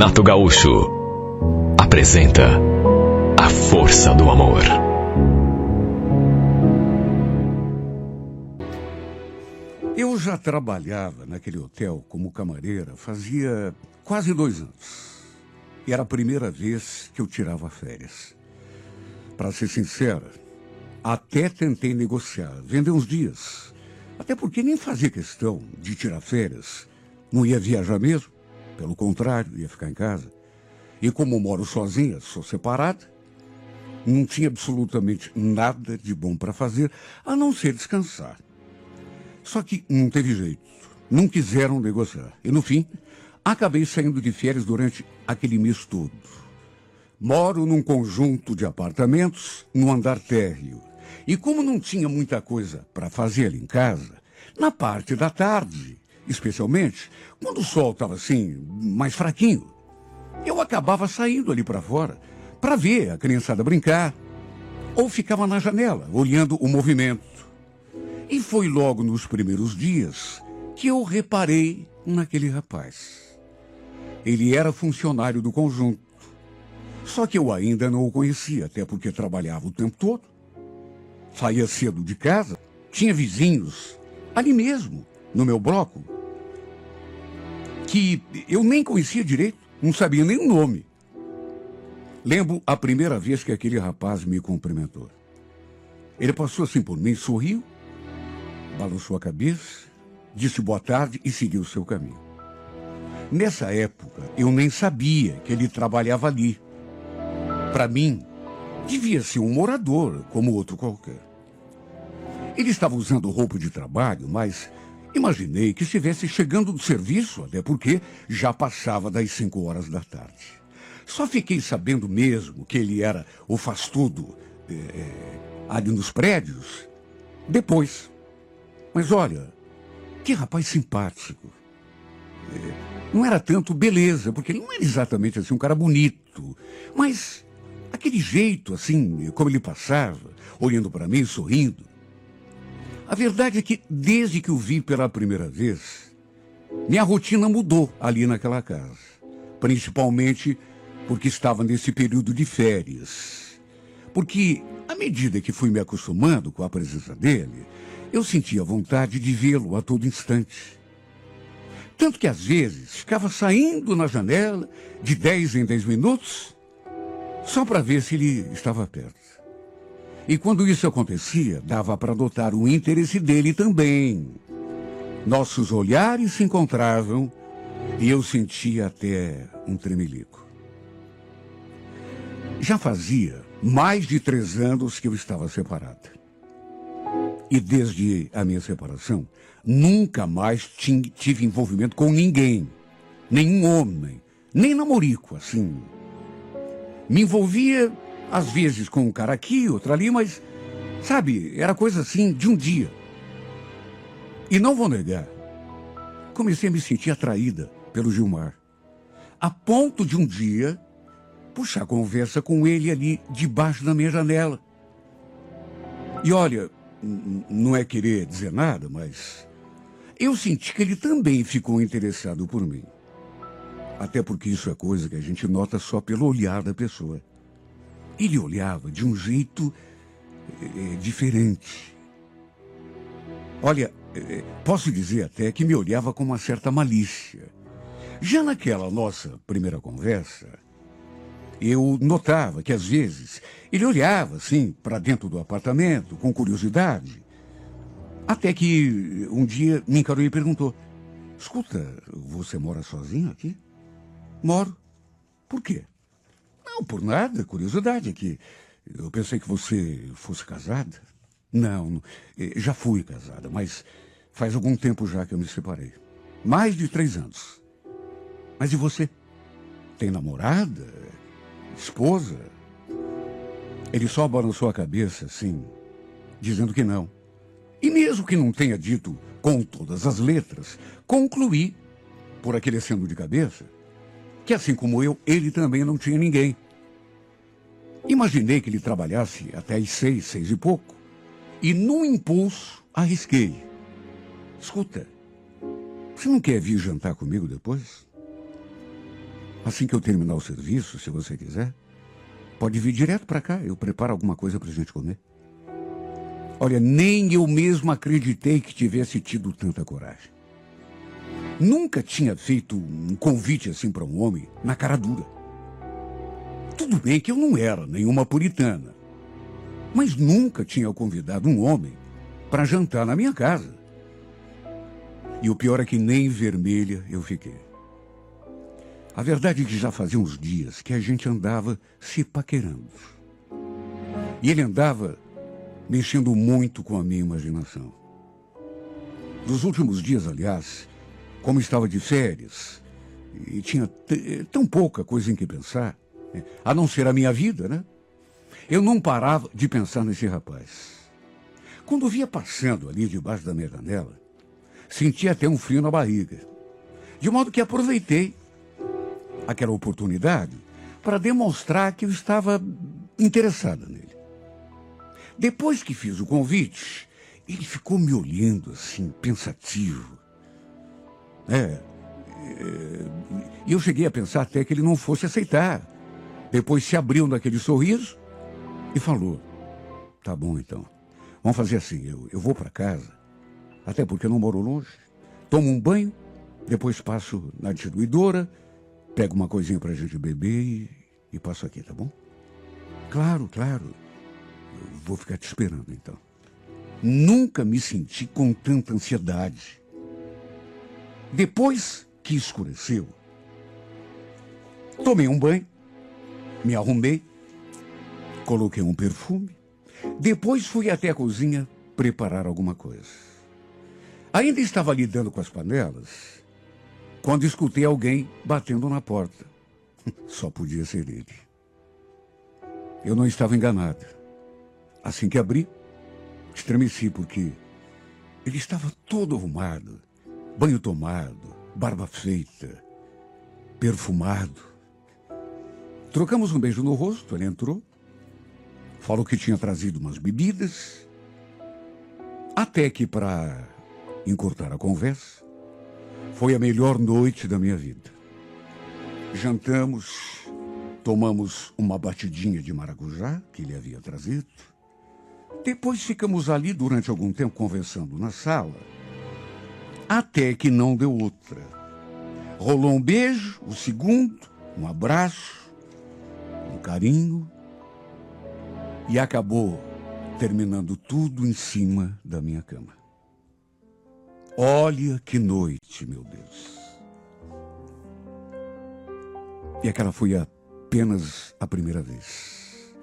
Renato Gaúcho apresenta A Força do Amor. Eu já trabalhava naquele hotel como camareira fazia quase 2 anos. E era a primeira vez que eu tirava férias. Para ser sincera, até tentei negociar, vender uns dias. Até porque nem fazia questão de tirar férias. Não ia viajar mesmo. Pelo contrário, ia ficar em casa. E como moro sozinha, sou separada, não tinha absolutamente nada de bom para fazer, a não ser descansar. Só que não teve jeito. Não quiseram negociar. E no fim, acabei saindo de férias durante aquele mês todo. Moro num conjunto de apartamentos no andar térreo. E como não tinha muita coisa para fazer ali em casa, na parte da tarde, especialmente quando o sol estava assim, mais fraquinho, eu acabava saindo ali para fora para ver a criançada brincar. Ou ficava na janela, olhando o movimento. E foi logo nos primeiros dias que eu reparei naquele rapaz. Ele era funcionário do conjunto. Só que eu ainda não o conhecia, até porque trabalhava o tempo todo. Saía cedo de casa, tinha vizinhos, ali mesmo, no meu bloco, que eu nem conhecia direito, não sabia nem o nome. Lembro a primeira vez que aquele rapaz me cumprimentou. Ele passou assim por mim, sorriu, balançou a cabeça, disse boa tarde e seguiu o seu caminho. Nessa época, eu nem sabia que ele trabalhava ali. Para mim, devia ser um morador, como outro qualquer. Ele estava usando roupa de trabalho, mas imaginei que estivesse chegando do serviço, até porque já passava das 5 horas da tarde. Só fiquei sabendo mesmo que ele era o faz-tudo ali nos prédios depois. Mas olha, que rapaz simpático. Não era tanto beleza, porque ele não era exatamente assim um cara bonito, mas aquele jeito assim, como ele passava, olhando para mim, sorrindo. A verdade é que desde que o vi pela primeira vez, minha rotina mudou ali naquela casa, principalmente porque estava nesse período de férias. Porque à medida que fui me acostumando com a presença dele, eu sentia vontade de vê-lo a todo instante. Tanto que, às vezes, ficava saindo na janela de 10 em 10 minutos, só para ver se ele estava perto. E quando isso acontecia, dava para notar o interesse dele também. Nossos olhares se encontravam e eu sentia até um tremelico. Já fazia mais de 3 anos que eu estava separada. E desde a minha separação, nunca mais tive envolvimento com ninguém. Nenhum homem, nem namorico, assim. Me envolvia, às vezes, com um cara aqui, outro ali, mas, sabe, era coisa assim de um dia. E não vou negar, comecei a me sentir atraída pelo Gilmar. A ponto de um dia puxar conversa com ele ali debaixo da minha janela. E olha, não é querer dizer nada, mas eu senti que ele também ficou interessado por mim. Até porque isso é coisa que a gente nota só pelo olhar da pessoa. Ele olhava de um jeito diferente. Olha, posso dizer até que me olhava com uma certa malícia. Já naquela nossa primeira conversa, eu notava que às vezes ele olhava assim para dentro do apartamento com curiosidade. Até que um dia me encarou e perguntou: escuta, você mora sozinho aqui? Moro. Por quê? Não, por nada, curiosidade aqui. Eu pensei que você fosse casada. Não, já fui casada, mas faz algum tempo já que eu me separei. Mais de 3 anos. Mas e você? Tem namorada? Esposa? Ele só balançou a cabeça, assim, dizendo que não. E mesmo que não tenha dito com todas as letras, concluí, por aquele aceno de cabeça, que assim como eu, ele também não tinha ninguém. Imaginei que ele trabalhasse até às 6, 6 e pouco, e num impulso arrisquei. Escuta, você não quer vir jantar comigo depois? Assim que eu terminar o serviço, se você quiser, pode vir direto para cá, eu preparo alguma coisa para a gente comer. Olha, nem eu mesmo acreditei que tivesse tido tanta coragem. Nunca tinha feito um convite assim para um homem na cara dura. Tudo bem que eu não era nenhuma puritana, mas nunca tinha convidado um homem para jantar na minha casa. E o pior é que nem vermelha eu fiquei. A verdade é que já fazia uns dias que a gente andava se paquerando. E ele andava mexendo muito com a minha imaginação. Nos últimos dias, aliás, como estava de férias e tinha tão pouca coisa em que pensar, a não ser a minha vida, né? Eu não parava de pensar nesse rapaz. Quando via passando ali debaixo da minha janela, sentia até um frio na barriga. De modo que aproveitei aquela oportunidade para demonstrar que eu estava interessada nele. Depois que fiz o convite, ele ficou me olhando assim, pensativo. E eu cheguei a pensar até que ele não fosse aceitar. Depois se abriu naquele sorriso e falou: tá bom então, vamos fazer assim, eu vou para casa, até porque eu não moro longe, tomo um banho, depois passo na distribuidora, pego uma coisinha pra gente beber e passo aqui, tá bom? Claro, eu vou ficar te esperando então. Nunca me senti com tanta ansiedade. Depois que escureceu, tomei um banho, me arrumei, coloquei um perfume, depois fui até a cozinha preparar alguma coisa. Ainda estava lidando com as panelas quando escutei alguém batendo na porta. Só podia ser ele. Eu não estava enganado. Assim que abri, estremeci porque ele estava todo arrumado, banho tomado, barba feita, perfumado. Trocamos um beijo no rosto, ele entrou, falou que tinha trazido umas bebidas, até que, para encurtar a conversa, foi a melhor noite da minha vida. Jantamos, tomamos uma batidinha de maracujá que ele havia trazido. Depois ficamos ali durante algum tempo conversando na sala, até que não deu outra. Rolou um beijo, o segundo, um abraço, um carinho, e acabou terminando tudo em cima da minha cama. Olha que noite, meu Deus. E aquela foi apenas a primeira vez.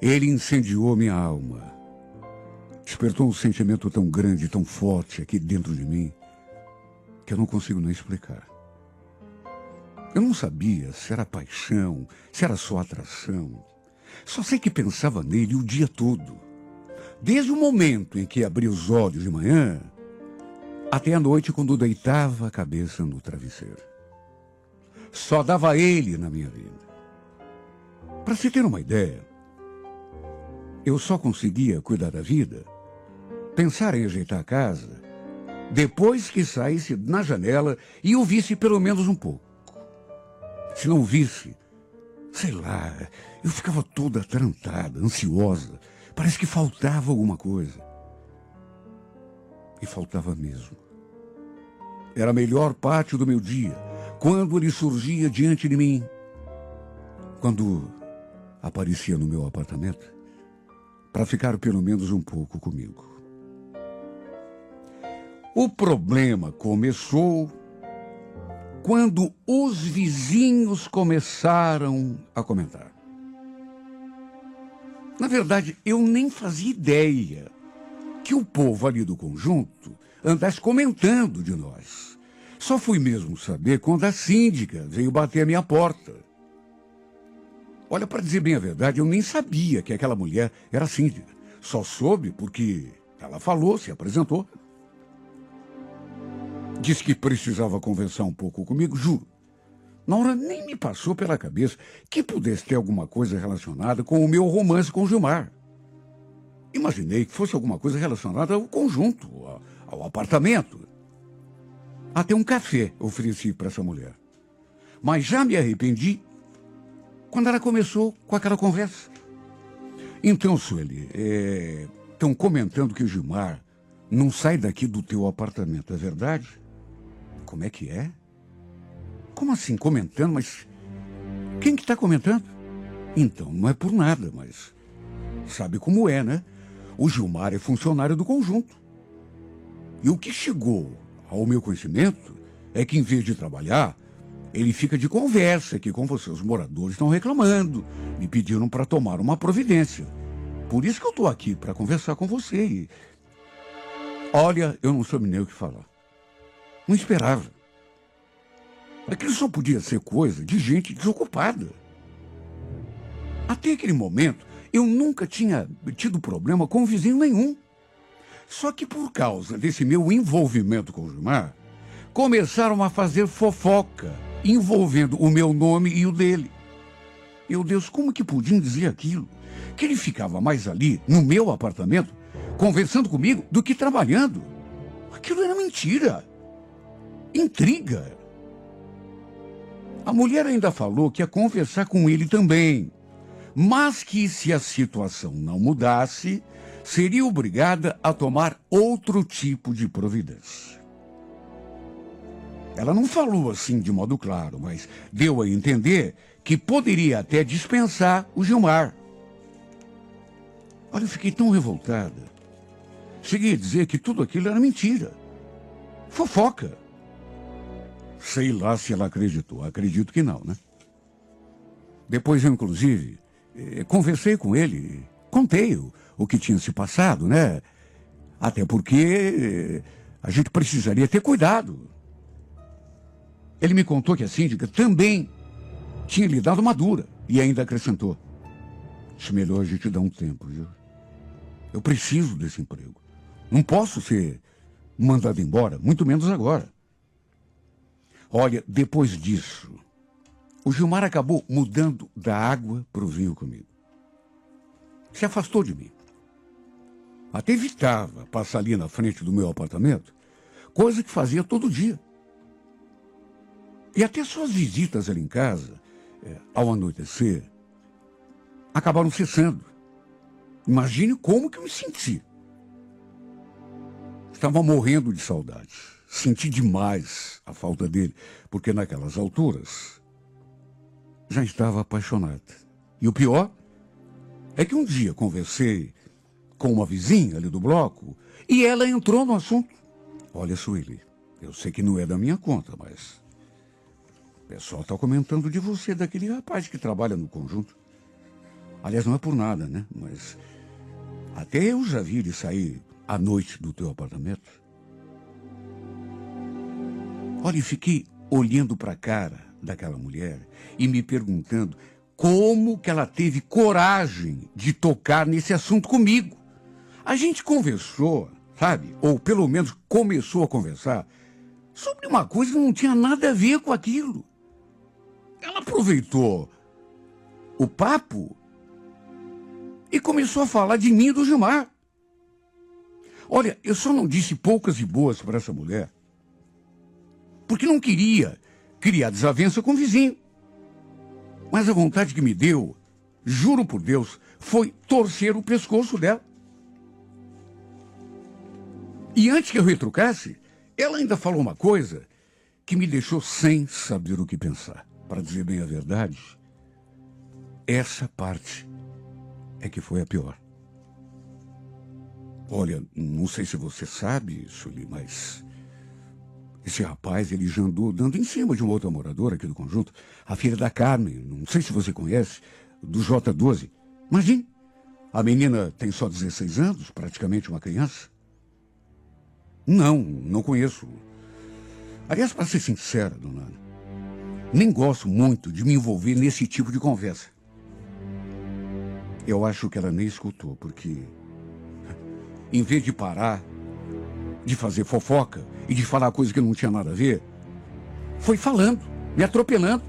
Ele incendiou minha alma. Despertou um sentimento tão grande, tão forte aqui dentro de mim, que eu não consigo nem explicar. Eu não sabia se era paixão, se era só atração. Só sei que pensava nele o dia todo. Desde o momento em que abri os olhos de manhã, até a noite quando deitava a cabeça no travesseiro. Só dava ele na minha vida. Para se ter uma ideia, eu só conseguia cuidar da vida, pensar em ajeitar a casa, depois que saísse na janela e o visse pelo menos um pouco. Se não visse, sei lá, eu ficava toda atarantada, ansiosa. Parece que faltava alguma coisa. E faltava mesmo. Era a melhor parte do meu dia, quando ele surgia diante de mim. Quando aparecia no meu apartamento, para ficar pelo menos um pouco comigo. O problema começou quando os vizinhos começaram a comentar. Na verdade, eu nem fazia ideia que o povo ali do conjunto andasse comentando de nós. Só fui mesmo saber quando a síndica veio bater a minha porta. Olha, para dizer bem a verdade, eu nem sabia que aquela mulher era síndica. Só soube porque ela falou, se apresentou. Disse que precisava conversar um pouco comigo, juro. Na hora nem me passou pela cabeça que pudesse ter alguma coisa relacionada com o meu romance com o Gilmar. Imaginei que fosse alguma coisa relacionada ao conjunto, ao apartamento. Até um café ofereci para essa mulher. mas já me arrependi quando ela começou com aquela conversa. Então, Sueli, estão comentando que o Gilmar não sai daqui do teu apartamento, é verdade? Como é que é? Como assim, comentando? Mas quem que está comentando? Então, não é por nada, mas sabe como é, né? O Gilmar é funcionário do conjunto. E o que chegou ao meu conhecimento é que, em vez de trabalhar, ele fica de conversa aqui com você. Os moradores estão reclamando, me pediram para tomar uma providência. Por isso que eu estou aqui, para conversar com você. E... olha, eu não soube nem o que falar. Não esperava. Aquilo só podia ser coisa de gente desocupada. Até aquele momento, eu nunca tinha tido problema com vizinho nenhum. Só que por causa desse meu envolvimento com o Gilmar, começaram a fazer fofoca, envolvendo o meu nome e o dele. Meu Deus, como que podiam dizer aquilo? Que ele ficava mais ali, no meu apartamento, conversando comigo, do que trabalhando. Aquilo era mentira. Intriga. A mulher ainda falou que ia conversar com ele também, mas que se a situação não mudasse, seria obrigada a tomar outro tipo de providência. Ela não falou assim de modo claro, mas deu a entender que poderia até dispensar o Gilmar. Olha, eu fiquei tão revoltada. Cheguei a dizer que tudo aquilo era mentira. Fofoca. Sei lá se ela acreditou. Acredito que não, né? Depois eu, inclusive, conversei com ele, contei o que tinha se passado, né? Até porque a gente precisaria ter cuidado. Ele me contou que a síndica também tinha lhe dado uma dura e ainda acrescentou: acho melhor a gente dar um tempo, viu? Eu preciso desse emprego. Não posso ser mandado embora, muito menos agora. Olha, depois disso, o Gilmar acabou mudando da água para o vinho comigo. Se afastou de mim. Até evitava passar ali na frente do meu apartamento, coisa que fazia todo dia. E até suas visitas ali em casa, ao anoitecer, acabaram cessando. Imagine como que eu me senti. Estava morrendo de saudade. Senti demais a falta dele, porque naquelas alturas já estava apaixonada. E o pior é que um dia conversei com uma vizinha ali do bloco e ela entrou no assunto. Olha, Sueli, eu sei que não é da minha conta, mas o pessoal está comentando de você, daquele rapaz que trabalha no conjunto. Aliás, não é por nada, né? Mas até eu já vi ele sair à noite do teu apartamento. Olha, eu fiquei olhando para a cara daquela mulher e me perguntando como que ela teve coragem de tocar nesse assunto comigo. A gente conversou, sabe? Ou pelo menos começou a conversar sobre uma coisa que não tinha nada a ver com aquilo. Ela aproveitou o papo e começou a falar de mim e do Gilmar. Olha, eu só não disse poucas e boas para essa mulher porque não queria criar desavença com o vizinho. Mas a vontade que me deu, juro por Deus, foi torcer o pescoço dela. E antes que eu retrucasse, ela ainda falou uma coisa que me deixou sem saber o que pensar. Para dizer bem a verdade, essa parte é que foi a pior. Olha, não sei se você sabe, Sueli, mas esse rapaz, ele já andou dando em cima de uma outra moradora aqui do conjunto, a filha da Carmen, não sei se você conhece, do J12. Imagine, a menina tem só 16 anos, praticamente uma criança. Não conheço. Aliás, para ser sincera, dona Ana, nem gosto muito de me envolver nesse tipo de conversa. Eu acho que ela nem escutou, porque em vez de parar de fazer fofoca e de falar coisa que não tinha nada a ver, foi falando, me atropelando.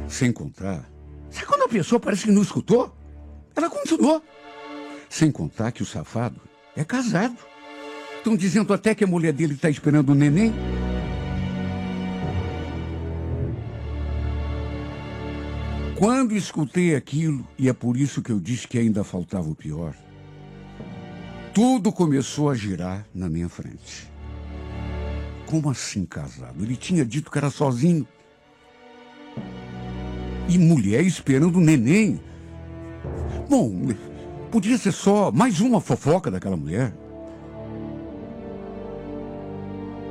Sem contar, sabe quando a pessoa parece que não escutou? Ela continuou. Sem contar que o safado é casado. Estão dizendo até que a mulher dele está esperando o neném. Quando escutei aquilo, e é por isso que eu disse que ainda faltava o pior, tudo começou a girar na minha frente. Como assim casado? Ele tinha dito que era sozinho. E mulher esperando o neném. Bom, podia ser só mais uma fofoca daquela mulher.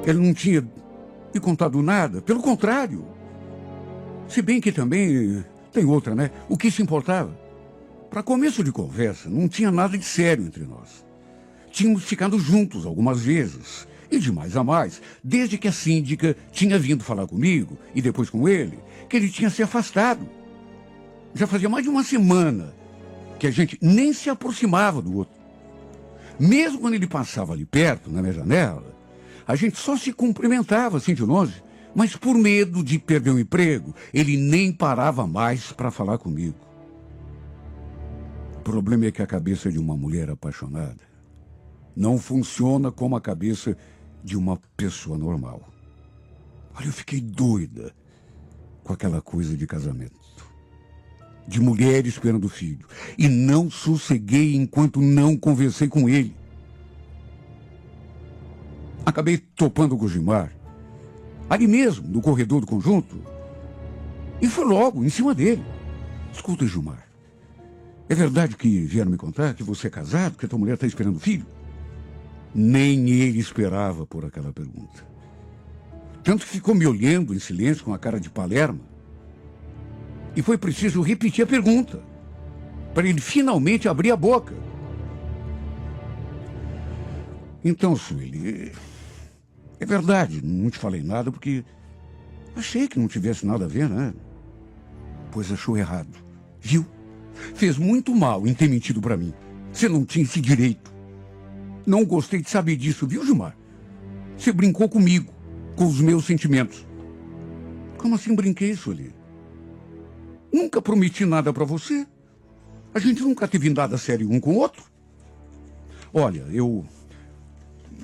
Ele não tinha me contado nada, pelo contrário. Se bem que também tem outra, né? O que se importava? Para começo de conversa, não tinha nada de sério entre nós. Tínhamos ficado juntos algumas vezes, e de mais a mais, desde que a síndica tinha vindo falar comigo, e depois com ele, que ele tinha se afastado. Já fazia mais de uma semana que a gente nem se aproximava do outro. Mesmo quando ele passava ali perto, na minha janela, a gente só se cumprimentava assim de longe, mas por medo de perder o emprego, ele nem parava mais para falar comigo. O problema é que a cabeça de uma mulher apaixonada não funciona como a cabeça de uma pessoa normal. Olha, eu fiquei doida com aquela coisa de casamento, de mulher esperando filho, e não sosseguei enquanto não conversei com ele. Acabei topando com o Gilmar, ali mesmo, no corredor do conjunto, e foi logo em cima dele. Escuta, Gilmar, é verdade que vieram me contar que você é casado, que a tua mulher está esperando filho? Nem ele esperava por aquela pergunta. Tanto que ficou me olhando em silêncio com a cara de Palerma. E foi preciso repetir a pergunta, para ele finalmente abrir a boca. Então, Sueli, é verdade, não te falei nada porque achei que não tivesse nada a ver, né? Pois achou errado, viu? Fez muito mal em ter mentido para mim. Você não tinha esse direito. Não gostei de saber disso, viu, Gilmar? Você brincou comigo, com os meus sentimentos. Como assim brinquei, Sueli? Nunca prometi nada para você. A gente nunca teve nada sério um com o outro. Olha, eu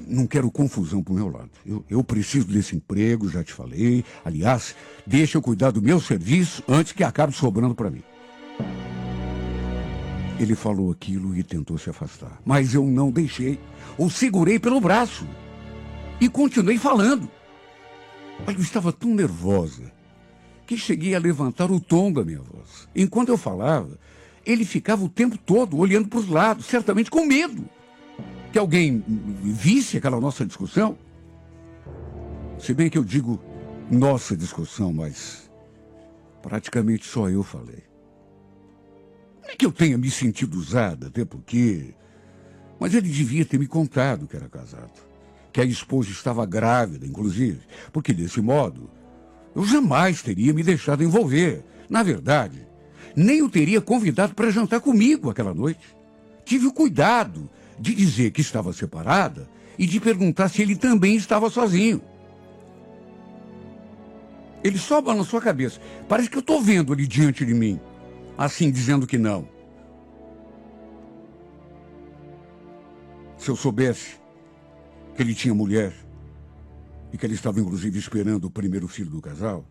não quero confusão pro meu lado. Eu preciso desse emprego, já te falei. Aliás, deixa eu cuidar do meu serviço antes que acabe sobrando para mim. Ele falou aquilo e tentou se afastar. Mas eu não deixei. O segurei pelo braço. E continuei falando. Olha, eu estava tão nervosa que cheguei a levantar o tom da minha voz. Enquanto eu falava, ele ficava o tempo todo olhando para os lados, certamente com medo que alguém visse aquela nossa discussão. Se bem que eu digo nossa discussão, mas praticamente só eu falei. Não é que eu tenha me sentido usada, até porque... Mas ele devia ter me contado que era casado. Que a esposa estava grávida, inclusive. Porque, desse modo, eu jamais teria me deixado envolver. Na verdade, nem o teria convidado para jantar comigo aquela noite. Tive o cuidado de dizer que estava separada e de perguntar se ele também estava sozinho. Ele só balançou a cabeça. Parece que eu estou vendo ele diante de mim. Assim, dizendo que não. Se eu soubesse que ele tinha mulher e que ele estava, inclusive, esperando o primeiro filho do casal,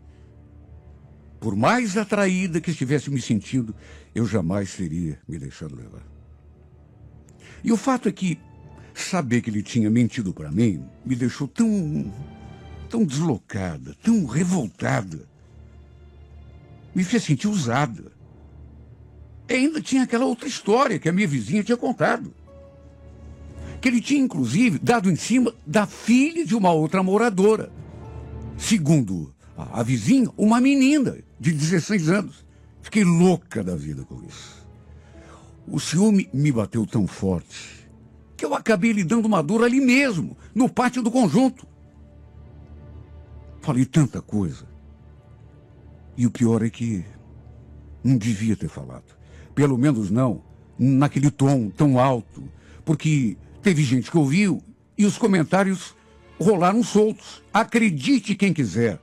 por mais atraída que estivesse me sentindo, eu jamais teria me deixado levar. E o fato é que saber que ele tinha mentido para mim me deixou tão deslocada, tão revoltada. Me fez sentir usada. E ainda tinha aquela outra história que a minha vizinha tinha contado. Que ele tinha, inclusive, dado em cima da filha de uma outra moradora. Segundo a vizinha, uma menina de 16 anos. Fiquei louca da vida com isso. O ciúme me bateu tão forte que eu acabei lhe dando uma dor ali mesmo, no pátio do conjunto. Falei tanta coisa. E o pior é que não devia ter falado. Pelo menos não naquele tom tão alto, porque teve gente que ouviu e os comentários rolaram soltos. Acredite quem quiser.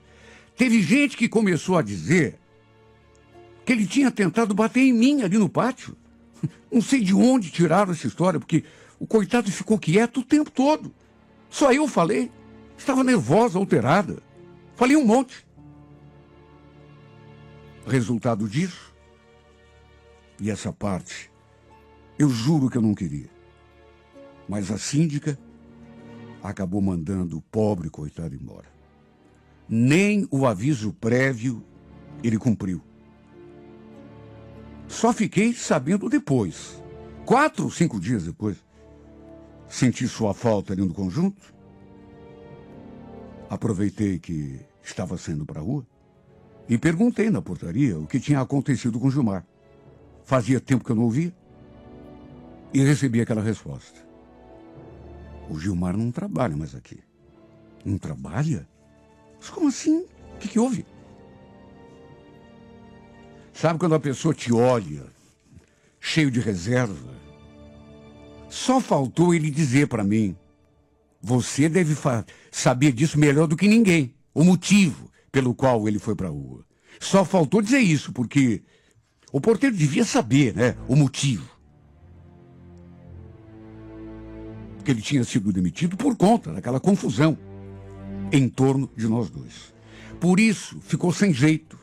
Teve gente que começou a dizer que ele tinha tentado bater em mim ali no pátio. Não sei de onde tiraram essa história, porque o coitado ficou quieto o tempo todo. Só eu falei. Estava nervosa, alterada. Falei um monte. Resultado disso, E essa parte, eu juro que eu não queria. Mas a síndica acabou mandando o pobre coitado embora. Nem o aviso prévio ele cumpriu. Só fiquei sabendo depois, 4 ou 5 dias depois. Senti sua falta ali no conjunto. Aproveitei que estava saindo para a rua e perguntei na portaria o que tinha acontecido com Gilmar. Fazia tempo que eu não ouvia e recebi aquela resposta. O Gilmar não trabalha mais aqui. Não trabalha? Mas como assim? O que houve? Sabe quando a pessoa te olha, cheio de reserva? Só faltou ele dizer para mim: você deve saber disso melhor do que ninguém. O motivo pelo qual ele foi para a rua. Só faltou dizer isso, porque o porteiro devia saber, né? O motivo. Porque ele tinha sido demitido por conta daquela confusão em torno de nós dois. Por isso, ficou sem jeito,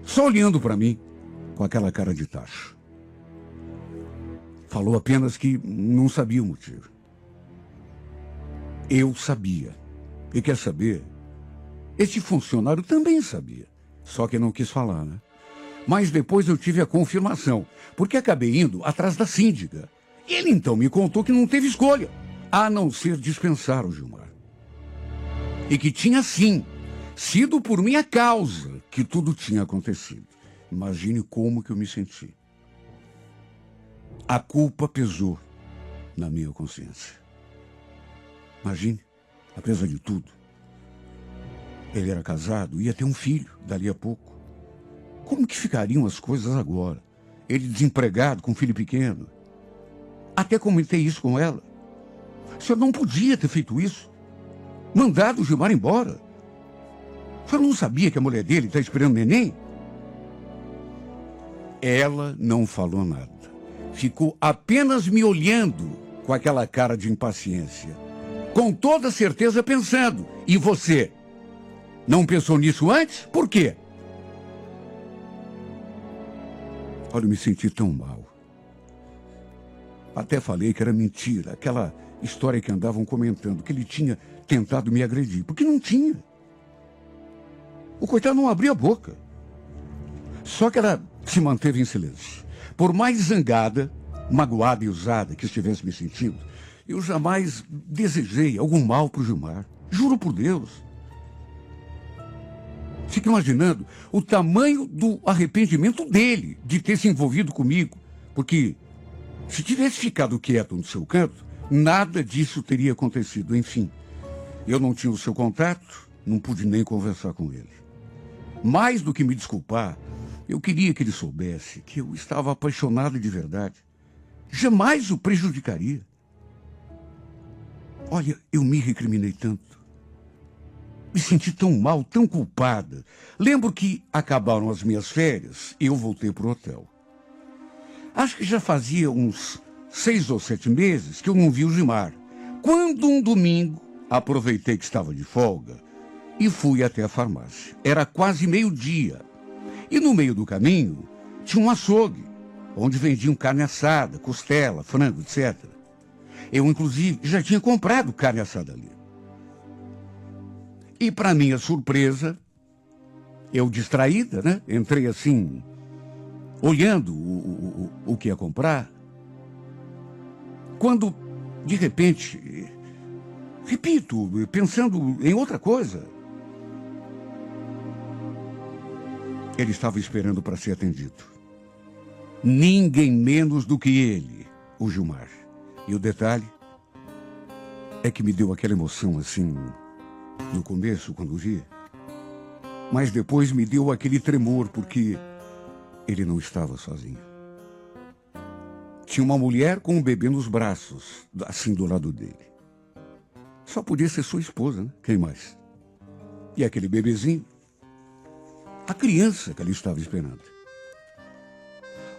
só olhando para mim com aquela cara de tacho. Falou apenas que não sabia o motivo. Eu sabia. E quer saber? Este funcionário também sabia. Só que não quis falar, né? Mas depois eu tive a confirmação, porque acabei indo atrás da síndica. E ele então me contou que não teve escolha, a não ser dispensar o Gilmar. E que tinha, sim, sido por minha causa que tudo tinha acontecido. Imagine como que eu me senti. A culpa pesou na minha consciência. Imagine, apesar de tudo, ele era casado, ia ter um filho dali a pouco. Como que ficariam as coisas agora? Ele desempregado, com um filho pequeno. Até comentei isso com ela. O senhor não podia ter feito isso. Mandado o Gilmar embora. O senhor não sabia que a mulher dele está esperando neném? Ela não falou nada. Ficou apenas me olhando com aquela cara de impaciência. Com toda certeza pensando. E você? Não pensou nisso antes? Por quê? Olha, eu me senti tão mal. Até falei que era mentira. Aquela história que andavam comentando, que ele tinha tentado me agredir. Porque não tinha. O coitado não abria a boca. Só que ela se manteve em silêncio. Por mais zangada, magoada e usada que estivesse me sentindo, eu jamais desejei algum mal para o Gilmar. Juro por Deus. Fico imaginando o tamanho do arrependimento dele de ter se envolvido comigo. Porque se tivesse ficado quieto no seu canto, nada disso teria acontecido. Enfim, eu não tinha o seu contato, não pude nem conversar com ele. Mais do que me desculpar, eu queria que ele soubesse que eu estava apaixonado de verdade. Jamais o prejudicaria. Olha, eu me recriminei tanto. Me senti tão mal, tão culpada. Lembro que acabaram as minhas férias e eu voltei para o hotel. Acho que já fazia uns 6 ou 7 meses que eu não vi o Gilmar. Quando um domingo, aproveitei que estava de folga e fui até a farmácia. Era quase meio-dia. E no meio do caminho tinha um açougue, onde vendiam carne assada, costela, frango, etc. Eu, inclusive, já tinha comprado carne assada ali. E, para minha surpresa, eu distraída, né? Entrei assim, olhando o que ia comprar, quando, de repente, repito, pensando em outra coisa, ele estava esperando para ser atendido. Ninguém menos do que ele, o Gilmar. E o detalhe é que me deu aquela emoção assim, no começo, quando vi. Mas depois me deu aquele tremor, porque ele não estava sozinho. Tinha uma mulher com um bebê nos braços, assim do lado dele. Só podia ser sua esposa, né? Quem mais? E aquele bebezinho? A criança que ela estava esperando.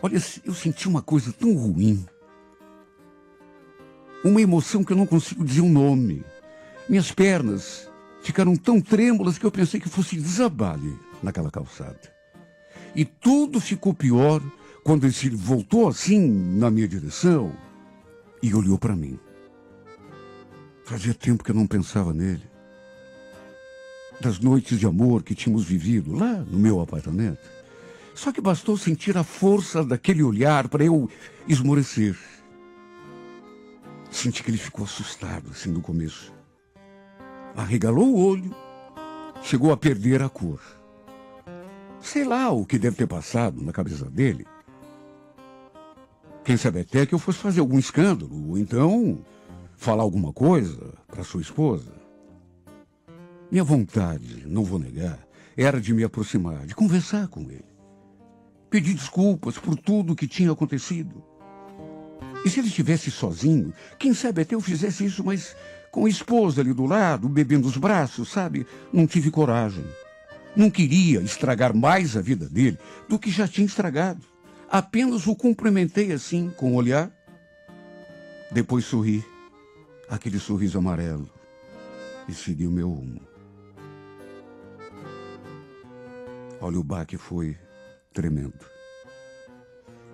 Olha, eu senti uma coisa tão ruim. Uma emoção que eu não consigo dizer um nome. Minhas pernas ficaram tão trêmulas que eu pensei que fosse desabar ali naquela calçada. E tudo ficou pior quando ele se voltou assim na minha direção e olhou para mim. Fazia tempo que eu não pensava nele. Das noites de amor que tínhamos vivido lá no meu apartamento. Só que bastou sentir a força daquele olhar para eu esmorecer. Senti que ele ficou assustado, assim, no começo. Arregalou o olho, chegou a perder a cor. Sei lá o que deve ter passado na cabeça dele. Quem sabe até que eu fosse fazer algum escândalo, ou então falar alguma coisa para sua esposa. Minha vontade, não vou negar, era de me aproximar, de conversar com ele. Pedir desculpas por tudo que tinha acontecido. E se ele estivesse sozinho, quem sabe até eu fizesse isso, mas com a esposa ali do lado, bebendo os braços, sabe? Não tive coragem. Não queria estragar mais a vida dele do que já tinha estragado. Apenas o cumprimentei assim, com o olhar. Depois sorri, aquele sorriso amarelo, e segui o meu rumo. Olha, o baque foi tremendo.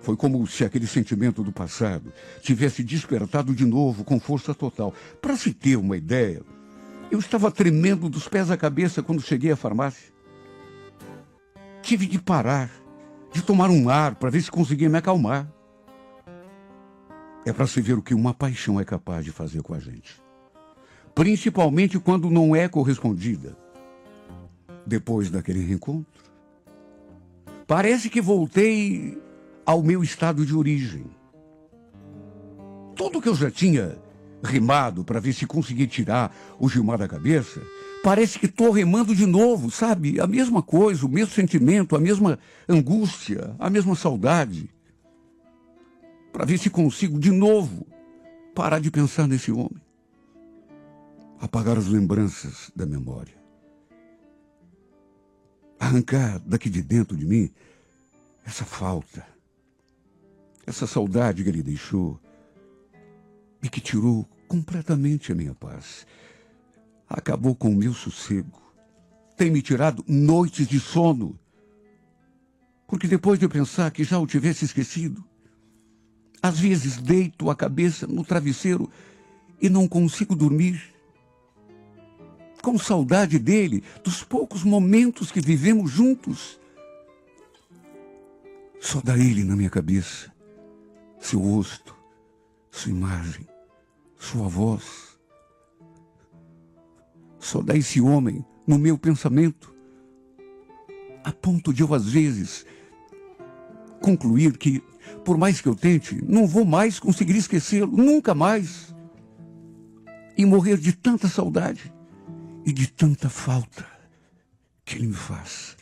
Foi como se aquele sentimento do passado tivesse despertado de novo com força total. Para se ter uma ideia, eu estava tremendo dos pés à cabeça quando cheguei à farmácia. Tive de parar, de tomar um ar para ver se conseguia me acalmar. É para se ver o que uma paixão é capaz de fazer com a gente. Principalmente quando não é correspondida. Depois daquele reencontro, parece que voltei ao meu estado de origem. Tudo que eu já tinha remado para ver se conseguia tirar o Gilmar da cabeça, parece que estou remando de novo, sabe? A mesma coisa, o mesmo sentimento, a mesma angústia, a mesma saudade. Para ver se consigo de novo parar de pensar nesse homem. Apagar as lembranças da memória. Arrancar daqui de dentro de mim essa falta. Essa saudade que ele deixou e que tirou completamente a minha paz. Acabou com o meu sossego. Tem me tirado noites de sono. Porque depois de eu pensar que já o tivesse esquecido, às vezes deito a cabeça no travesseiro e não consigo dormir. Com saudade dele, dos poucos momentos que vivemos juntos. Só dá ele na minha cabeça. Seu rosto, sua imagem, sua voz. Só dá esse homem no meu pensamento, a ponto de eu, às vezes, concluir que, por mais que eu tente, não vou mais conseguir esquecê-lo, nunca mais. E morrer de tanta saudade e de tanta falta que ele me faz.